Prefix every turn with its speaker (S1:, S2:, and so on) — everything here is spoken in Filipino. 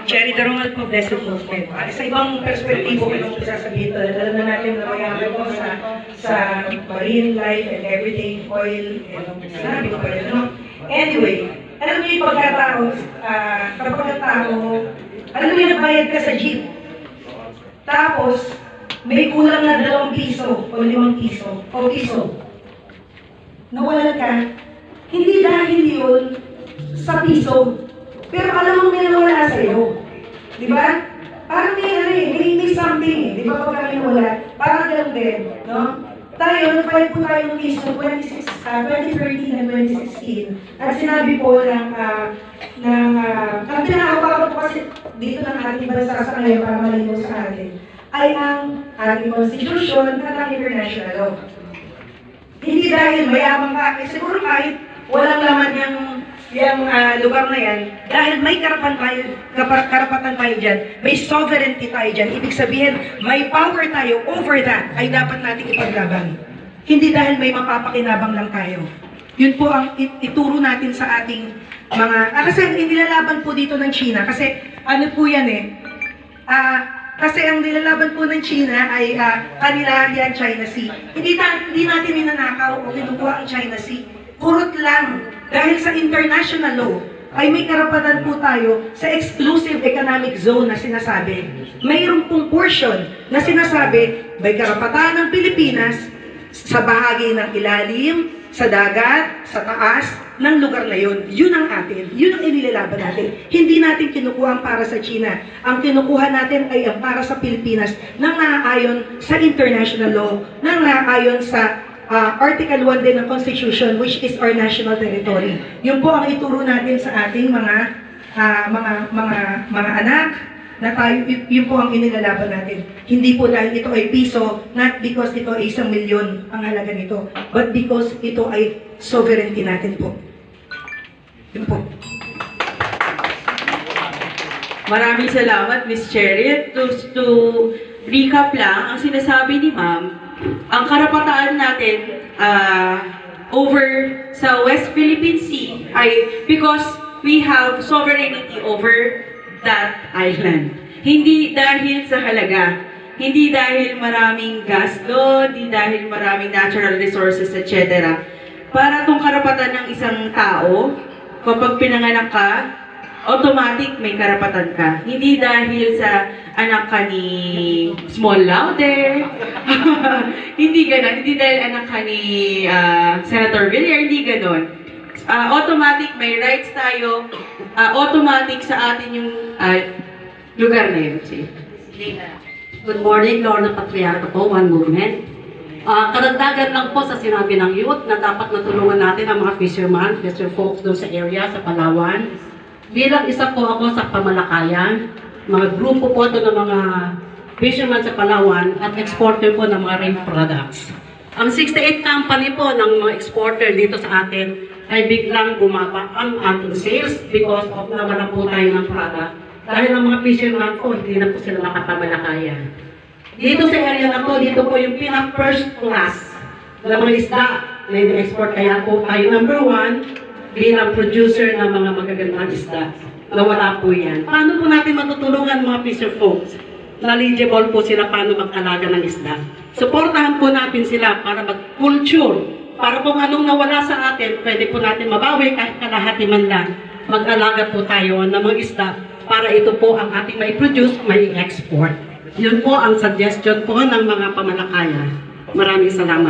S1: Cherry Darongal po, Blessed Movement. Sa ibang perspektibo ko nung sasabihin to, alam na natin na mayaman ko sa marine life and everything, oil, and sinabi ko pa rin, no? Anyway, alam niyo yung pagkatao, alam niyo nagbayad ka sa jeep, tapos may kulang na 2 piso o 5 piso o piso. Nawalan ka, hindi dahil yun sa piso. Pero alam mo may nawala sa'yo. Di ba? Parang may something eh. Di ba pag kami nawala? Parang gano'n din. No? Tayo, nag-file po tayo ng case noong 2013 and 2016. At sinabi po ang pinakapakot po kasi dito ng ating bansa sa ngayon para malino sa atin, ay ang ating constitution at ang international law. Hindi dahil mayaman ka, siguro kahit walang laman yung lugar na yan, dahil may karapatan tayo dyan, may sovereignty tayo dyan, ibig sabihin, may power tayo over that, ay dapat natin ipaglaban. Hindi dahil may mapapakinabang lang tayo. Yun po ang ituro natin sa ating mga, kasi inilalaban po dito ng China, kasi ano po yan eh, kasi ang nilalaban po ng China ay kanila yan China Sea. Hindi natin ninanakaw o kinukuha ang China Sea. Kurot lang. Dahil sa international law, ay may karapatan po tayo sa exclusive economic zone na sinasabi. Mayroong pong portion na sinasabi, may karapatan ng Pilipinas sa bahagi ng ilalim, sa dagat, sa taas, ng lugar na yun. Yun ang atin. Yun ang inilalaban natin. Hindi natin kinukuha ang para sa China. Ang kinukuha natin ay ang para sa Pilipinas nang naaayon sa international law, nang naaayon sa Article 1 din ng Constitution, which is our national territory. Yun po ang ituro natin sa ating mga anak, na tayo, yun po ang inilalaban natin. Hindi po dahil ito ay piso, not because ito ay 1 milyon ang halaga nito, but because ito ay sovereignty natin po. Yun po.
S2: Maraming salamat, Ms. Cherry. To recap lang, ang sinasabi ni Ma'am, ang karapatan natin over sa West Philippine Sea ay because we have sovereignty over that island. Hindi dahil sa halaga, hindi dahil maraming gas doon, hindi dahil maraming natural resources, etc. Para tong karapatan ng isang tao, kapag pinanganak ka, automatic may karapatan ka. Hindi dahil sa anak ka ni Small Laude, hindi ganon. Hindi dahil anak ka ni Senator Villar, hindi ganon. Automatic may rights tayo, automatic sa atin yung lugar na yun.
S3: Good morning, Lorna Patriarca po, One Movement. Karagdagan lang po sa sinabi ng youth na dapat natulungan natin ang mga fisher folks doon sa area, sa Palawan. Bilang isa po ako sa Pamalakayan, mga grupo po ito ng mga fishermen sa Palawan at exporter po ng mga rail products. Ang 68 company po ng mga exporter dito sa atin ay biglang bumaba ang ating sales because of nawala po tayo ng product. Dahil ang mga fishermen po, hindi na po sila makapamalakayan. Dito sa area na po, dito po yung pinaka-first class ng mga isda na i-export. Kaya po tayo number 1, bilang producer ng mga magagandang isda. Nawala po yan. Paano po natin matutulungan mga fisher folks? Knowledgeable po sila paano mag-alaga ng isda. Suportahan po natin sila para mag-culture. Para kung anong nawala sa atin, pwede po natin mabawi kahit kalahati man lang. Mag-alaga po tayo ng mga isda para ito po ang ating may produce, may export. Yun po ang suggestion po ng mga pamalakayan. Maraming salamat.